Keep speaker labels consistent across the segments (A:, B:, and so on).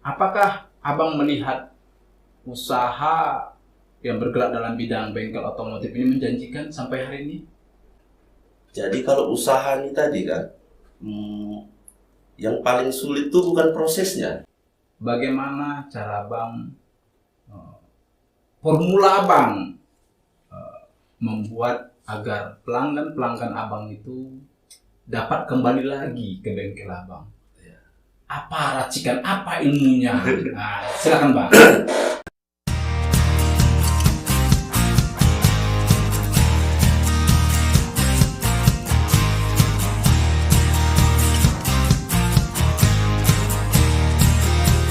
A: Apakah Abang melihat usaha yang bergerak dalam bidang bengkel otomotif ini menjanjikan sampai hari ini?
B: Jadi kalau usaha ini tadi kan, yang paling sulit itu bukan prosesnya.
A: Bagaimana cara Abang, formula Abang membuat agar pelanggan-pelanggan Abang itu dapat kembali lagi ke bengkel Abang? Apa racikan, apa ilmunya? Nah, silakan Bang.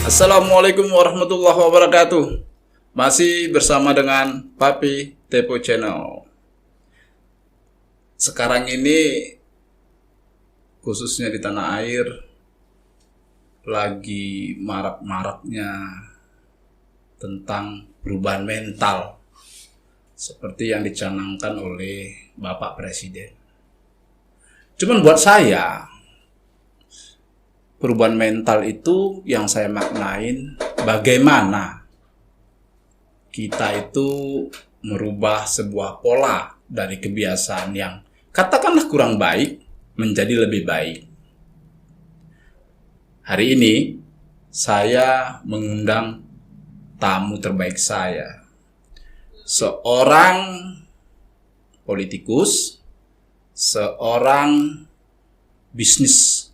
A: Assalamualaikum warahmatullahi wabarakatuh. Masih bersama dengan Papi Tepo Channel. Sekarang ini khususnya di tanah air lagi marak-maraknya tentang perubahan mental seperti yang dicanangkan oleh Bapak Presiden. Cuman buat saya, perubahan mental itu yang saya maknain bagaimana kita itu merubah sebuah pola dari kebiasaan yang katakanlah kurang baik menjadi lebih baik. Hari ini saya mengundang tamu terbaik saya, seorang politikus, seorang bisnis,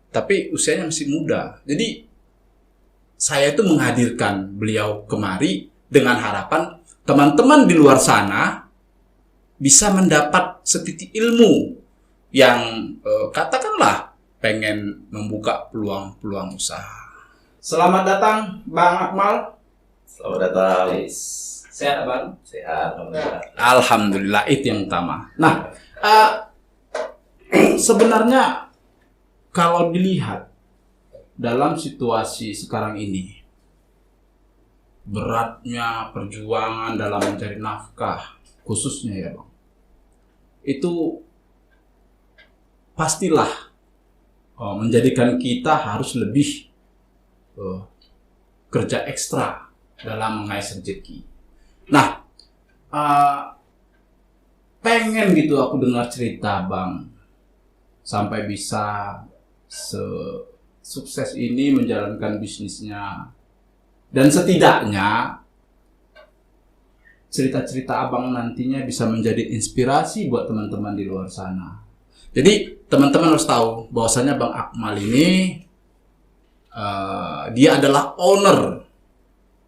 A: tapi usianya masih muda. Jadi saya itu menghadirkan beliau kemari dengan harapan teman-teman di luar sana bisa mendapat setitik ilmu yang katakanlah pengen membuka peluang-peluang usaha. Selamat datang Bang Akmal.
B: Selamat datang.
A: Sehat Bang?
B: Sehat, alhamdulillah.
A: Alhamdulillah, itu yang utama. Nah, sebenarnya kalau dilihat dalam situasi sekarang ini, beratnya perjuangan dalam mencari nafkah, khususnya ya Bang, itu pastilah menjadikan kita harus lebih kerja ekstra dalam mengais rezeki. Nah, pengen gitu aku dengar cerita Bang, sampai bisa sukses ini menjalankan bisnisnya. Dan setidaknya cerita-cerita Abang nantinya bisa menjadi inspirasi buat teman-teman di luar sana. Jadi teman-teman harus tahu bahwasanya Bang Akmal ini dia adalah owner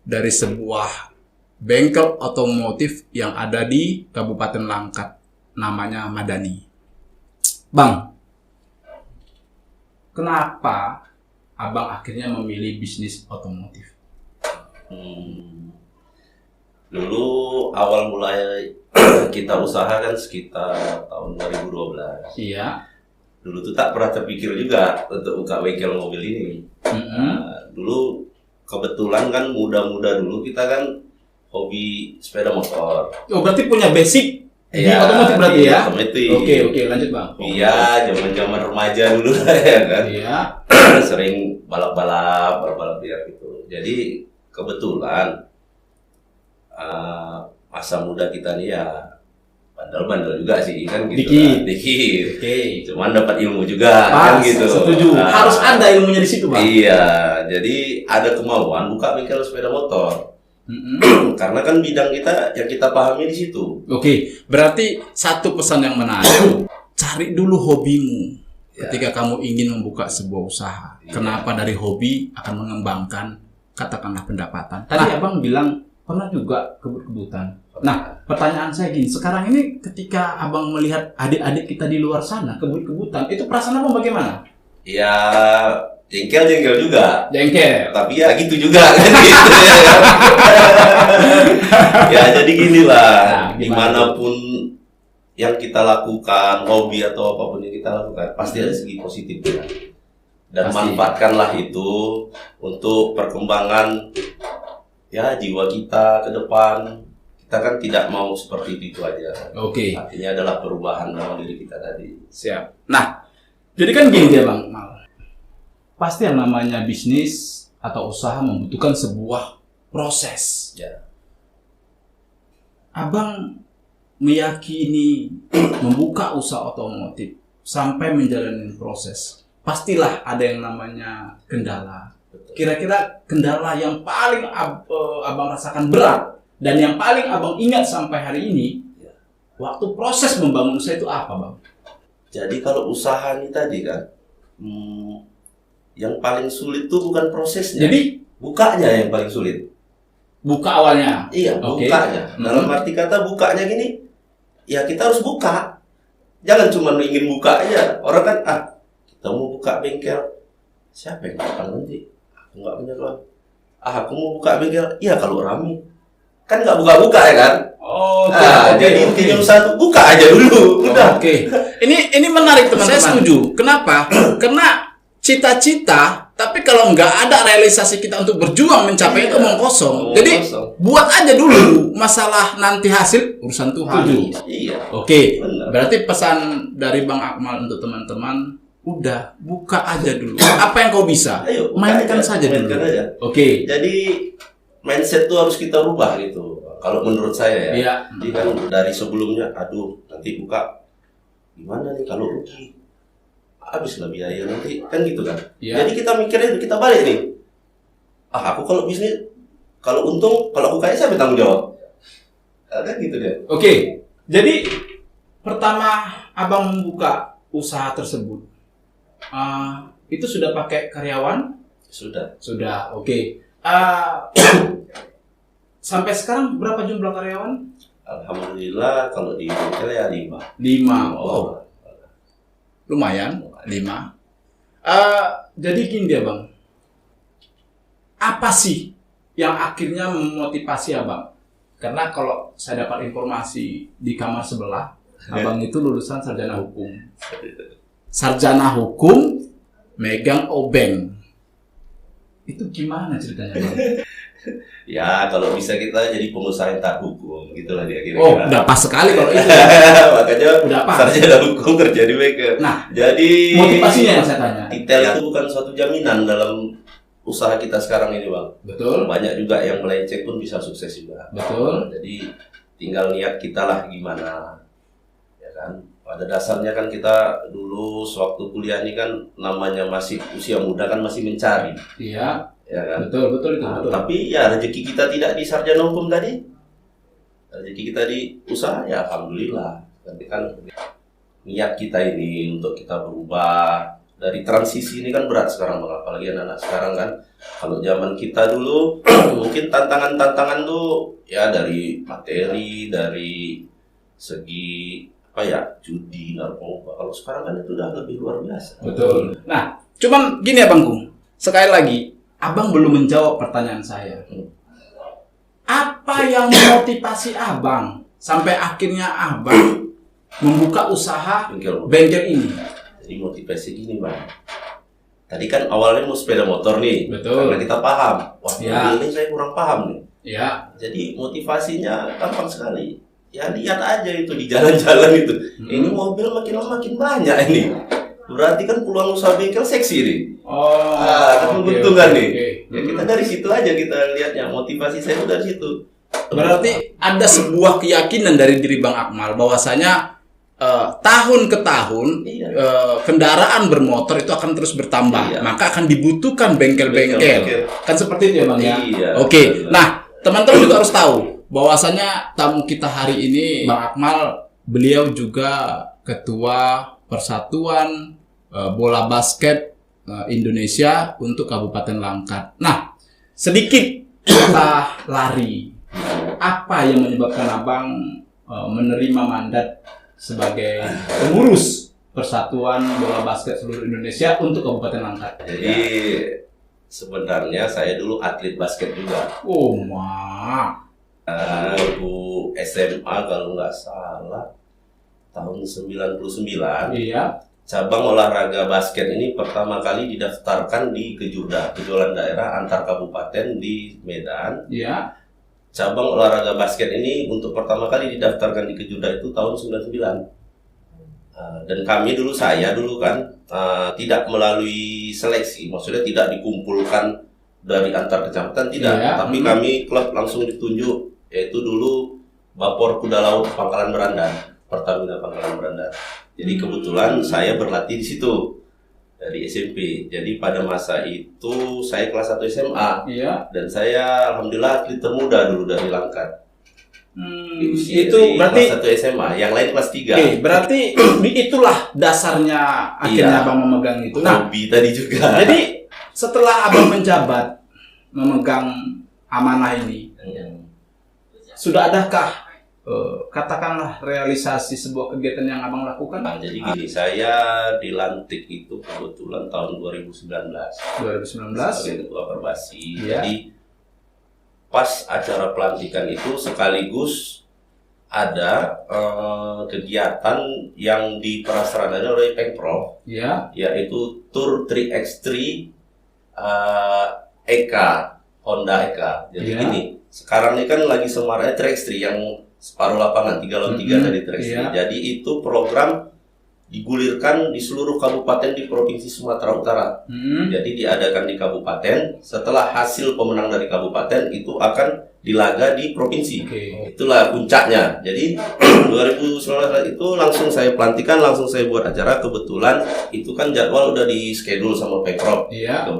A: dari sebuah bengkel otomotif yang ada di Kabupaten Langkat, namanya Madani. Bang, kenapa Abang akhirnya memilih bisnis otomotif?
B: Dulu awal mulai kita usaha kan sekitar tahun 2012.
A: Iya.
B: Dulu tuh tak pernah terpikir juga untuk buka bengkel mobil ini. Dulu kebetulan kan muda-muda dulu kita kan hobi sepeda motor.
A: Oh, berarti punya basic di
B: Iya,
A: otomotif berarti ya?
B: otomotif.
A: Oke, lanjut Bang.
B: Iya, zaman-zaman remaja dulu ya kan.
A: Iya.
B: Sering balap liar gitu. Jadi kebetulan masa muda kita nih ya bandel-bandel juga sih kan gitu. Dikit.
A: Oke.
B: Cuman dapat ilmu juga kan gitu.
A: Setuju. Harus ada ilmunya di situ, Bang.
B: Iya, jadi ada kemauan buka bengkel sepeda motor. Karena kan bidang kita yang kita pahami di situ.
A: Oke, berarti satu pesan yang menarik, cari dulu hobimu ketika kamu ingin membuka sebuah usaha. Kenapa dari hobi akan mengembangkan katakanlah pendapatan. Tadi Abang bilang pernah juga kebut-kebutan. Nah, pertanyaan saya gini, sekarang ini ketika Abang melihat adik-adik kita di luar sana kebut-kebutan, itu perasaan Abang bagaimana?
B: Ya, jengkel juga.
A: Jengkel.
B: Tapi ya gitu juga kan gitu ya. Ya jadi gini lah, dimanapun yang kita lakukan, hobi atau apapun yang kita lakukan, pasti ada segi positifnya. Dan manfaatkanlah itu untuk perkembangan ya jiwa kita ke depan. Kita kan tidak mau seperti itu aja.
A: Oke.
B: Artinya adalah perubahan dalam diri kita tadi.
A: Siap. Nah, jadi kan gini dia Bang. Pasti yang namanya bisnis atau usaha membutuhkan sebuah proses.
B: Ya.
A: Abang meyakini membuka usaha otomotif sampai menjalani proses, pastilah ada yang namanya kendala.
B: Betul.
A: Kira-kira kendala yang paling abang rasakan berat dan yang paling abang ingat sampai hari ini,
B: Ya.
A: waktu proses membangun usaha itu apa, Bang?
B: Jadi kalau usaha ini tadi kan, yang paling sulit itu bukan prosesnya.
A: Jadi
B: bukanya yang paling sulit.
A: buka awalnya.
B: Iya,
A: Oke.
B: bukanya. Dalam arti kata bukanya gini, ya kita harus buka. Jangan cuma ingin buka aja. Orang kan, kita mau buka bengkel. Siapa yang datang nanti? Aku nggak punya uang. Aku mau buka bengkel. Iya kalau rame. Kan nggak buka-buka ya kan?
A: Oke.
B: Jadi intinya usaha tuh buka aja dulu. Udah.
A: Oke. Ini menarik teman-teman. Saya setuju. Kenapa? Karena cita-cita, tapi kalau nggak ada realisasi kita untuk berjuang mencapai itu omong kosong.
B: Omong
A: Jadi
B: kosong.
A: buat aja dulu. Masalah nanti hasil urusan Tuhan.
B: Iya.
A: Oke.
B: Benar.
A: Berarti pesan dari Bang Akmal untuk teman-teman, udah buka aja dulu. Apa yang kau bisa?
B: Ayo, buka
A: Mainkan
B: aja.
A: saja dulu.
B: Mainkan aja.
A: Oke.
B: Jadi mindset tuh harus kita rubah gitu. Kalau menurut saya ya.
A: Iya.
B: Jadi kan dari sebelumnya, aduh nanti buka gimana nih kalau rugi, habislah biaya nanti kan gitu kan.
A: Iya.
B: Jadi kita mikirnya itu, kita balik nih. Aku kalau bisnis, kalau untung, kalau aku kaya siapa yang tanggung jawab? Kan gitu deh.
A: Oke. Jadi pertama abang membuka usaha tersebut, itu sudah pakai karyawan?
B: Sudah.
A: Sudah. Oke. Sampai sekarang berapa jumlah karyawan?
B: Alhamdulillah kalau di bengkel ya 5.
A: 5. Oh, lumayan. 5. Jadi gini dia, Bang. Apa sih yang akhirnya memotivasi abang? Karena kalau saya dapat informasi di kamar sebelah, abang itu lulusan sarjana hukum. Sarjana hukum, megang obeng. Itu gimana ceritanya, Bang?
B: Ya kalau bisa kita jadi pengusaha yang tak hukum, gitulah dia
A: Oh,
B: kira-kira.
A: udah pas sekali kalau itu.
B: Makanya
A: Udah pas.
B: sarjana hukum kerja di bengkel.
A: Nah,
B: Jadi
A: motivasinya yang saya tanya.
B: detail itu bukan suatu jaminan dalam usaha kita sekarang ini, Bang.
A: Betul,
B: Banyak juga yang melenceng pun bisa sukses juga.
A: betul.
B: Jadi tinggal niat kita lah gimana, ya kan. Pada dasarnya kan kita dulu sewaktu kuliah ini kan namanya masih usia muda kan masih mencari,
A: Iya,
B: ya kan.
A: betul itu
B: Nah,
A: betul.
B: tapi ya rezeki kita tidak di sarjana hukum tadi, rezeki kita di usaha ya alhamdulillah. Tapi kan niat kita ini untuk kita berubah dari transisi ini kan berat sekarang, Bang. Apalagi anak-anak sekarang kan. Kalau zaman kita dulu mungkin tantangan-tantangan tuh ya dari materi, dari segi apa ya, judi, narkoba. Kalau sekarang kan itu udah lebih luar biasa.
A: Betul. Nah, cuman gini ya Bangku. Sekali lagi, abang belum menjawab pertanyaan saya. Apa yang memotivasi abang sampai akhirnya abang membuka usaha bengkel ini?
B: Jadi motivasi gini, Bang. Tadi kan awalnya mau sepeda motor nih.
A: Betul.
B: Karena kita paham. Wah,
A: Ya.
B: mobil ini saya kurang paham nih.
A: Ya,
B: Jadi motivasinya gampang sekali. Ya lihat aja itu di jalan-jalan itu. Ini mobil makin lama makin banyak ini. Berarti kan peluang usaha bengkel seksi nih.
A: oh,
B: Kan menguntungkan nih.
A: oke.
B: Ya kita dari situ aja kita lihatnya. Motivasi saya itu dari situ.
A: Berarti ada sebuah keyakinan dari diri Bang Akmal bahwasanya tahun ke tahun
B: Iya.
A: kendaraan bermotor itu akan terus bertambah,
B: Iya.
A: maka akan dibutuhkan bengkel-bengkel.
B: Bengkel-bengkel.
A: Kan seperti itu ya Bang ya.
B: Iya,
A: Oke.
B: betul.
A: Nah, teman-teman juga harus tahu bahwasanya tamu kita hari ini Bang Akmal, beliau juga ketua Persatuan Bola Basket Indonesia untuk Kabupaten Langkat. Nah, sedikit kita lari. Apa yang menyebabkan Abang menerima mandat sebagai pengurus Persatuan Bola Basket seluruh Indonesia untuk Kabupaten Langkat?
B: Jadi sebenarnya saya dulu atlet basket juga.
A: Oh, mak.
B: Waktu SMA kalau nggak salah tahun 99,
A: Iya.
B: cabang olahraga basket ini pertama kali didaftarkan di Kejurda, kejuaraan daerah antar kabupaten di Medan.
A: Iya.
B: Cabang olahraga basket ini untuk pertama kali didaftarkan di Kejurda itu tahun 99. Dan kami dulu, saya dulu kan tidak melalui seleksi, maksudnya tidak dikumpulkan dari antar kecamatan tidak,
A: Iya.
B: tapi kami klub langsung ditunjuk, yaitu dulu Bapor Kuda Laut Pangkalan Berandan, Pertamina Pangkalan Berandan. Jadi kebetulan saya berlatih di situ dari SMP. Jadi pada masa itu saya kelas 1 SMA.
A: Iya.
B: Dan saya alhamdulillah atlet termuda dulu dari Langkat.
A: Itu berarti
B: kelas 1 SMA, yang lain kelas 3.
A: Oke, berarti itulah dasarnya akhirnya
B: Iya.
A: Abang memegang itu. Nah,
B: Hobi tadi juga.
A: jadi setelah Abang menjabat memegang amanah ini, sudah adakah katakanlah realisasi sebuah kegiatan yang Abang lakukan?
B: Nah, jadi gini, saya dilantik itu kebetulan tahun 2019
A: 2019.
B: sebagai ketua Perbasi.
A: Iya.
B: Jadi pas acara pelantikan itu sekaligus ada kegiatan yang diprasaranakan oleh Pemprov,
A: Ya.
B: yaitu Tour 3x3 EK Honda EK. Jadi
A: Iya.
B: gini, sekarang ini kan lagi semaraknya 3x3 yang separuh lapangan 3 lawan 3 tadi 3x3.
A: Iya.
B: Jadi itu program digulirkan di seluruh kabupaten di Provinsi Sumatera Utara. Jadi diadakan di kabupaten, setelah hasil pemenang dari kabupaten itu akan dilaga di provinsi.
A: Oke.
B: Itulah puncaknya. Jadi 2019 itu langsung saya pelantikan, langsung saya buat acara. Kebetulan itu kan jadwal udah di schedule sama Pemprov.
A: Iya.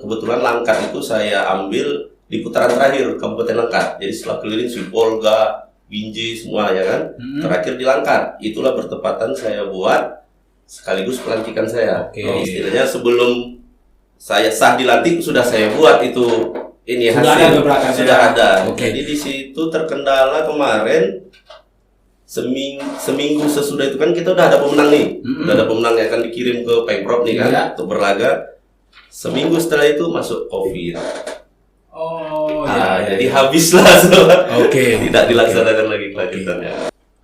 B: Kebetulan Langkat itu saya ambil di putaran terakhir Kabupaten Langkat. Jadi setelah keliling Sibolga, Binjai semua ya kan. Terakhir di Langkat. Itulah bertepatan saya buat sekaligus pelantikan saya.
A: Oke.
B: Jadi istilahnya sebelum saya sah dilantik sudah saya buat itu ini
A: Sudah
B: hasil
A: ada gebrakannya.
B: sudah ada.
A: Oke.
B: Jadi di situ terkendala kemarin seminggu sesudah itu kan kita udah ada pemenang nih. Udah ada pemenang yang akan dikirim ke Pemprov nih kan
A: Iya.
B: untuk berlaga. Seminggu setelah itu masuk Covid.
A: Oh,
B: Jadi habislah semua.
A: Oke.
B: Tidak dilaksanakan lagi kelanjutannya.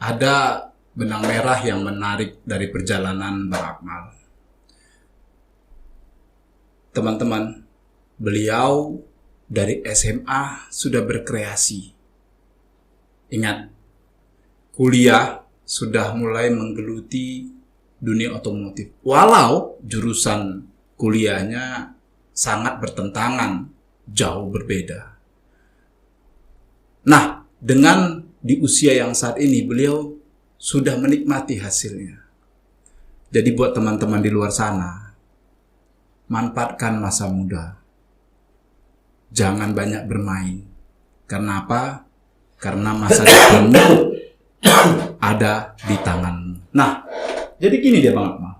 A: Ada benang merah yang menarik dari perjalanan Bang Akmal. Teman-teman, beliau dari SMA sudah berkreasi. Ingat, kuliah sudah mulai menggeluti dunia otomotif. Walau jurusan kuliahnya sangat bertentangan, jauh berbeda. Nah, dengan di usia yang saat ini beliau sudah menikmati hasilnya. Jadi buat teman-teman di luar sana, manfaatkan masa muda. Jangan banyak bermain. Karena apa? Karena masa depanmu ada di tanganmu. Nah, jadi gini dia Bang Akmal.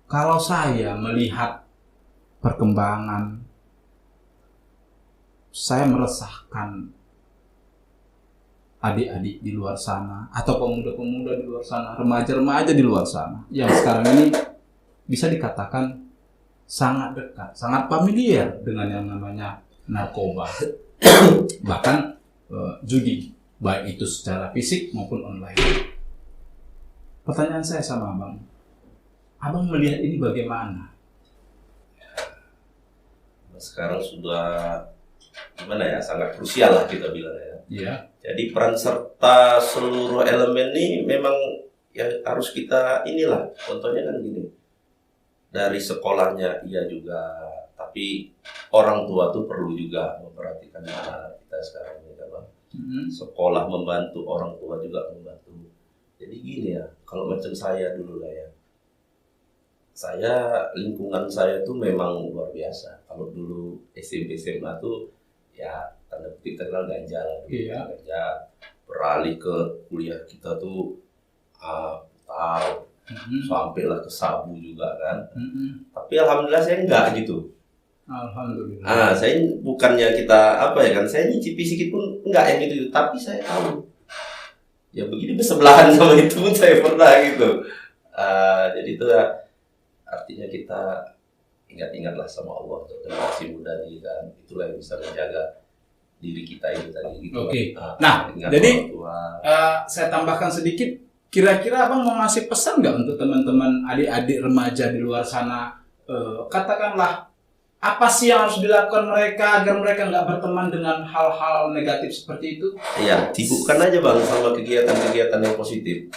A: Kalau saya melihat perkembangan, saya meresahkan adik-adik di luar sana atau pemuda-pemuda di luar sana, remaja-remaja di luar sana yang sekarang ini bisa dikatakan sangat dekat, sangat familiar dengan yang namanya narkoba, bahkan judi, baik itu secara fisik maupun online. Pertanyaan saya sama Abang melihat ini bagaimana?
B: Sekarang sudah gimana ya, sangat krusial lah kita bilang ya.
A: Iya.
B: Jadi peran serta seluruh elemen ini memang ya harus kita inilah. Contohnya kan gini, dari sekolahnya iya juga, tapi orang tua tuh perlu juga memperhatikan anak kita sekarang ini kan, Bang. Sekolah membantu, orang tua juga membantu. Jadi gini ya, kalau macam saya dulu lah ya, saya lingkungan saya tuh memang luar biasa. Kalau dulu SMP SMA tuh ya tanda kutip terkenal ganja lah dulu.
A: Iya.
B: Ganja, beralih ke kuliah kita tuh tahu sampailah ke sabu juga kan. Tapi alhamdulillah saya enggak gitu.
A: Alhamdulillah.
B: Saya bukannya kita apa ya kan, saya nyicipi sedikit pun enggak yang gitu, tapi saya tahu ya begini bersebelahan sama itu pun saya pernah gitu. Jadi itu ya, artinya kita ingat-ingatlah sama Allah untuk generasi muda ini kan, itulah yang bisa menjaga diri kita ini tadi gitu.
A: Oke. Nah, jadi
B: orang tua.
A: saya tambahkan sedikit, kira-kira Abang mau ngasih pesan nggak untuk teman-teman adik-adik remaja di luar sana? Katakanlah, apa sih yang harus dilakukan mereka agar mereka nggak berteman dengan hal-hal negatif seperti itu?
B: Iya, sibukkan aja Bang sama kegiatan-kegiatan yang positif.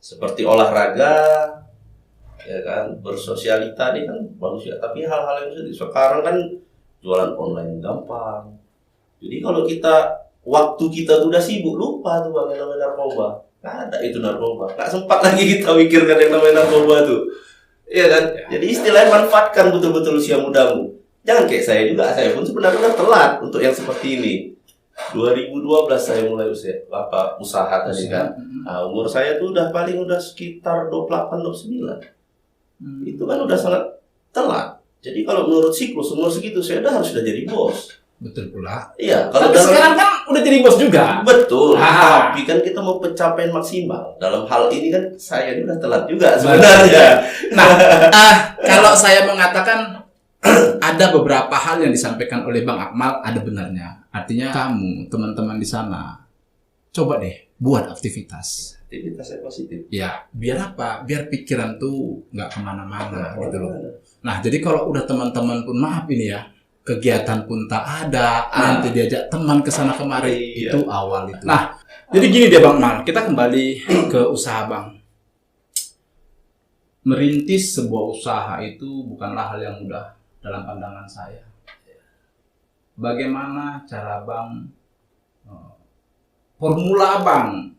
B: Seperti olahraga, ya kan, bersosialita ini kan bagus ya. Tapi hal-hal yang sekarang kan jualan online gampang. Jadi kalau waktu kita udah sibuk, lupa tuh Bang yang namanya narkoba. Nggak ada itu narkoba. Nggak sempat lagi kita mikirkan yang namanya narkoba tuh. Iya kan? Jadi istilahnya manfaatkan betul-betul usia mudamu. Jangan kayak saya juga. Saya pun sebenarnya telat untuk yang seperti ini. 2012 saya mulai usaha tadi kan. Nah, umur saya tuh udah sekitar 28-29. Itu kan udah sangat telat. Jadi kalau menurut siklus umur segitu saya sudah jadi bos.
A: Betul pula.
B: Iya,
A: tapi sekarang kan udah jadi bos juga.
B: Betul. Tapi kan kita mau pencapaian maksimal. Dalam hal ini kan saya udah telat juga sebenarnya.
A: Nah, kalau saya mengatakan ada beberapa hal yang disampaikan oleh Bang Akmal ada benarnya. Artinya kamu, teman-teman di sana, coba deh buat aktivitas.
B: Aktivitas yang positif.
A: Ya, biar apa? Biar pikiran tuh nggak kemana-mana gitu loh. Nah, jadi kalau udah teman-teman pun maaf ini ya, kegiatan pun tak ada, nanti diajak teman ke sana kemari, itu awal itu. Nah, jadi gini deh Bang Mal, kita kembali ke usaha Bang. Merintis sebuah usaha itu bukanlah hal yang mudah dalam pandangan saya. Bagaimana cara Bang, formula Bang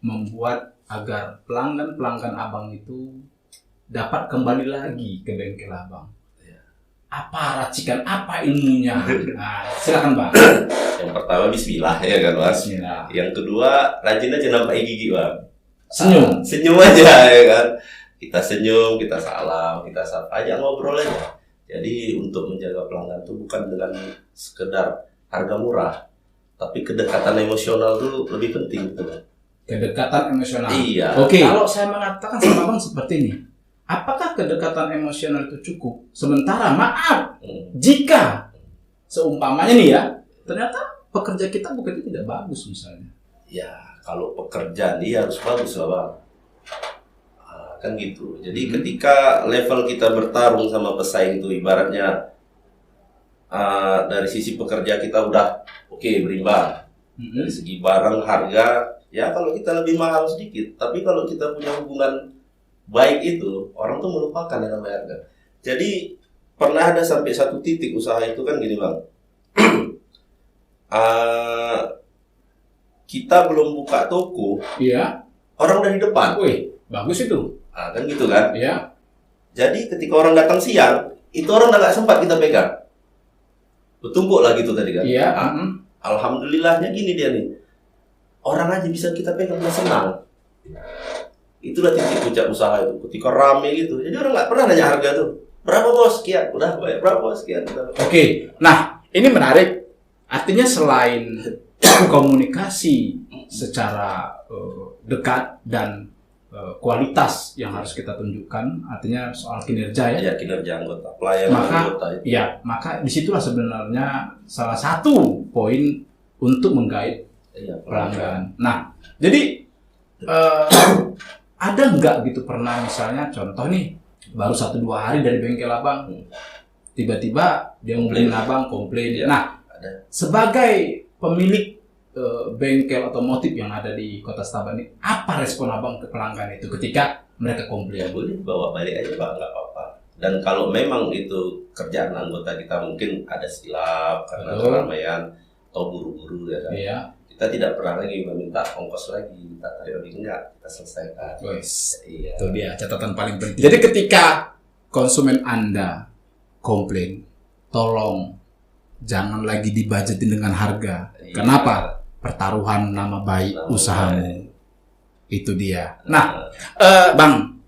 A: membuat agar pelanggan-pelanggan Abang itu dapat kembali lagi ke bengkel Abang? Apa racikan, apa ilmunya? Nah, silakan Bang.
B: Yang pertama bismillah ya kan Mas.
A: Bismillah.
B: Yang kedua rajin aja nampai gigi Bang. Senyum aja ya kan. Kita senyum, kita salam, kita sapa aja, ngobrol aja. Jadi untuk menjaga pelanggan itu bukan dengan sekedar harga murah, tapi kedekatan emosional itu lebih penting gitu.
A: Kedekatan emosional.
B: Iya.
A: Oke. Kalau saya mengatakan sama Bang seperti ini, apakah kedekatan emosional itu cukup? Sementara maaf, jika seumpamanya nih ya, ternyata pekerja kita bukan tidak bagus misalnya.
B: Ya, kalau pekerjaan dia harus bagus lah Bang. Kan gitu. Jadi ketika level kita bertarung sama pesaing itu ibaratnya dari sisi pekerja kita udah oke, berimbang. Dari segi barang harga, ya kalau kita lebih mahal sedikit, tapi kalau kita punya hubungan baik itu, orang tuh melupakan yang namanya harga. Jadi pernah ada sampai satu titik usaha itu kan gini Bang. Kita belum buka toko,
A: iya.
B: Orang dari depan.
A: Wih, bagus itu.
B: Kan gitu kan?
A: Iya.
B: Jadi ketika orang datang siang, itu orang udah nggak sempat kita pegang. Bertumpuk lah gitu tadi kan?
A: Iya.
B: Alhamdulillahnya gini dia nih. Orang aja bisa kita pegang, udah senang. Itulah titik puncak usaha itu. Ketika rame gitu. Jadi orang nggak pernah nanya harga tuh. Berapa bos? Sekian. Udah bayar. Berapa bos? Sekian.
A: Oke. Nah, ini menarik. Artinya selain komunikasi secara dekat dan kualitas yang harus kita tunjukkan, artinya soal kinerja ya.
B: Ya, kinerja anggota, pelayanan anggota itu.
A: Ya, maka disitulah sebenarnya salah satu poin untuk menggait pelanggan. Nah, jadi ada nggak gitu pernah misalnya contoh nih, baru 1-2 hari dari bengkel Abang, tiba-tiba dia ngomongin Abang komplain.
B: Ya,
A: nah,
B: ada.
A: Sebagai pemilik bengkel otomotif yang ada di Kota Setaban ini, apa respon Abang ke pelanggan itu ketika mereka komplain?
B: Ya boleh bawa balik aja Pak, nggak apa-apa. Dan kalau memang itu kerjaan anggota kita mungkin ada silap karena keramaian atau buru-buru ya kan.
A: Iya.
B: Kita tidak pernah lagi meminta ongkos lagi, minta tarif lebih, enggak, kita selesaikan.
A: Iya. Itu dia catatan paling penting. Jadi ketika konsumen Anda komplain, tolong jangan lagi dibajetin dengan harga. Iya. Kenapa? Pertaruhan nama baik usahamu. Itu dia. Nah, Bang,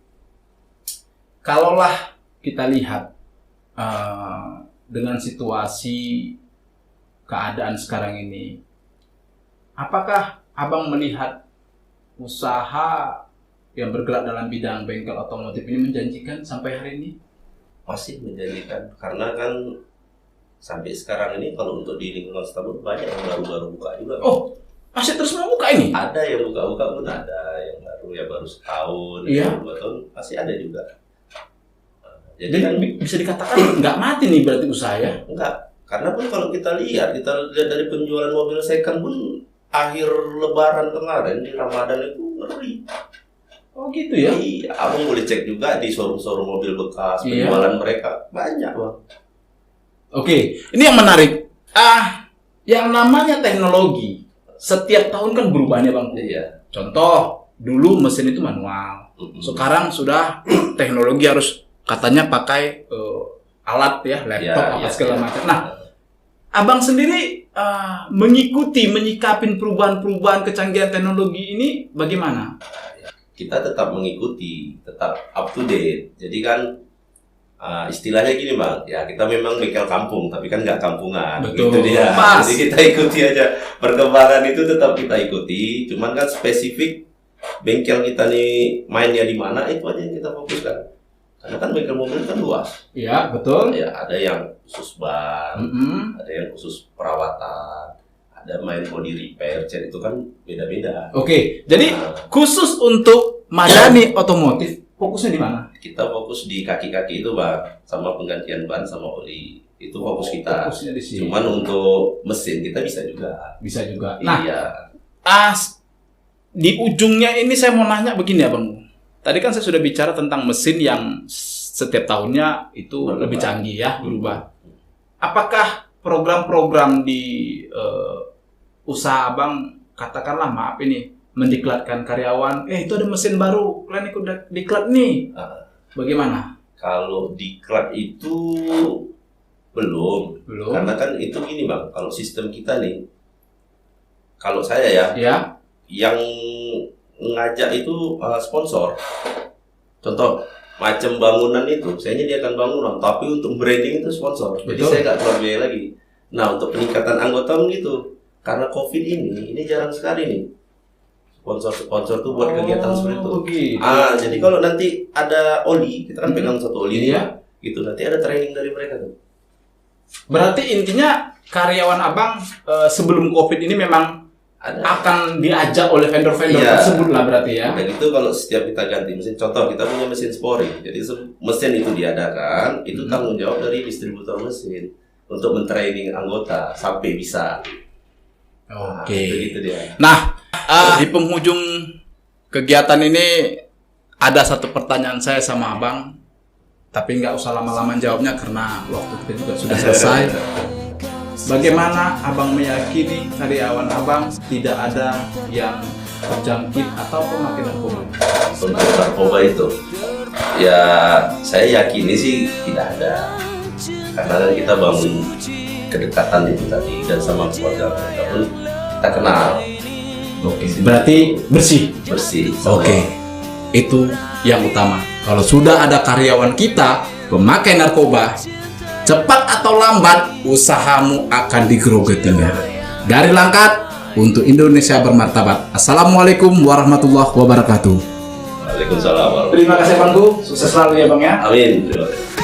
A: kalaulah kita lihat dengan situasi keadaan sekarang ini, apakah Abang melihat usaha yang bergerak dalam bidang bengkel otomotif ini menjanjikan sampai hari ini?
B: Masih menjanjikan, karena kan sampai sekarang ini kalau untuk di lingkungan Setaban banyak yang baru-baru buka juga.
A: Oh, masih terus membuka ini?
B: Ada yang buka-buka pun ada, yang baru setahun,
A: iya.
B: 2 tahun masih ada juga.
A: Jadi kan bisa dikatakan nggak mati nih berarti usaha ya?
B: Enggak, karena pun kalau kita lihat dari penjualan mobil second pun akhir Lebaran kemarin di Ramadan itu ngeri.
A: Oh gitu ya?
B: Iya, abang boleh cek juga di showroom-showroom mobil bekas,
A: Iya.
B: penjualan mereka banyak bang.
A: Oke, ini yang menarik. Yang namanya teknologi setiap tahun kan berubahnya bang.
B: Iya.
A: Contoh, dulu mesin itu manual. Sekarang sudah teknologi harus katanya pakai alat ya, laptop
B: Iya,
A: apa
B: iya,
A: segala
B: iya.
A: macam. Nah, abang sendiri menyikapi perubahan-perubahan kecanggihan teknologi ini bagaimana?
B: Kita tetap mengikuti, tetap up to date. Jadi kan istilahnya gini bang, ya kita memang bengkel kampung, tapi kan nggak kampungan.
A: Betul.
B: Gitu dia.
A: Pas.
B: Jadi kita ikuti aja perkembangan itu tetap kita ikuti. Cuman kan spesifik bengkel kita nih mainnya di mana itu aja yang kita fokuskan. Karena kan bengkel mobil kan luas.
A: Iya, betul.
B: Ya ada yang khusus ban,
A: Mm-mm.
B: ada yang khusus perawatan, ada main body repair, cat itu kan beda-beda.
A: Oke, jadi
B: Nah,
A: khusus untuk Madani Otomotif fokusnya di mana?
B: kita fokus di kaki-kaki itu bang, sama penggantian ban sama oli. Itu fokus kita.
A: Fokusnya di sini.
B: Cuman untuk mesin kita bisa juga.
A: Bisa juga. Nah,
B: Iya.
A: di ujungnya ini saya mau nanya begini ya Bang. Tadi kan saya sudah bicara tentang mesin yang setiap tahunnya itu
B: Berubah.
A: lebih canggih ya, berubah. Apakah program-program di usaha Abang, katakanlah maaf ini, mendiklatkan karyawan, itu ada mesin baru, kalian ikut diklat nih. Bagaimana?
B: Kalau diklat itu belum.
A: Belum.
B: Karena kan itu gini bang, kalau sistem kita nih, kalau saya ya,
A: Ya.
B: yang ngajak itu sponsor. Contoh, macam bangunan itu, saya nyediakan bangunan, tapi untuk branding itu sponsor. Jadi
A: Betul.
B: saya nggak keluar biaya lagi. Nah, untuk peningkatan anggota gitu, karena COVID ini jarang sekali nih. Sponsor-sponsor tuh buat kegiatan seperti itu.
A: Begitu.
B: Jadi kalau nanti ada oli, kita kan pegang satu oli nih,
A: Iya.
B: gitu. Nanti ada training dari mereka tuh.
A: Berarti intinya karyawan Abang sebelum COVID ini memang
B: Ada.
A: akan diajak oleh vendor-vendor
B: Iya.
A: tersebut lah berarti ya.
B: Dan itu kalau setiap kita ganti mesin, contoh kita punya mesin Spori, jadi mesin itu diadakan, itu tanggung jawab dari distributor mesin untuk mentraining anggota sampai bisa.
A: Oke.
B: Begitu dia.
A: Nah, di penghujung kegiatan ini ada satu pertanyaan saya sama Abang, tapi nggak usah lama-lama jawabnya karena waktu kita juga sudah selesai. Bagaimana Abang meyakini karyawan Abang tidak ada yang terjangkit atau pemakai narkoba?
B: Untuk narkoba itu, ya saya yakini sih tidak ada, karena kan kita bangun kedekatan itu tadi dan sama keluarga mereka pun kita kenal.
A: Oke. Berarti bersih.
B: Bersih.
A: Oke. Itu yang utama. Kalau sudah ada karyawan kita pemakai narkoba, cepat atau lambat usahamu akan digerogetinya. Dari Langkat untuk Indonesia bermartabat. Assalamualaikum warahmatullahi wabarakatuh.
B: Waalaikumsalam.
A: Terima kasih Bangku. Sukses selalu ya Bang ya.
B: Amin. Terima kasih.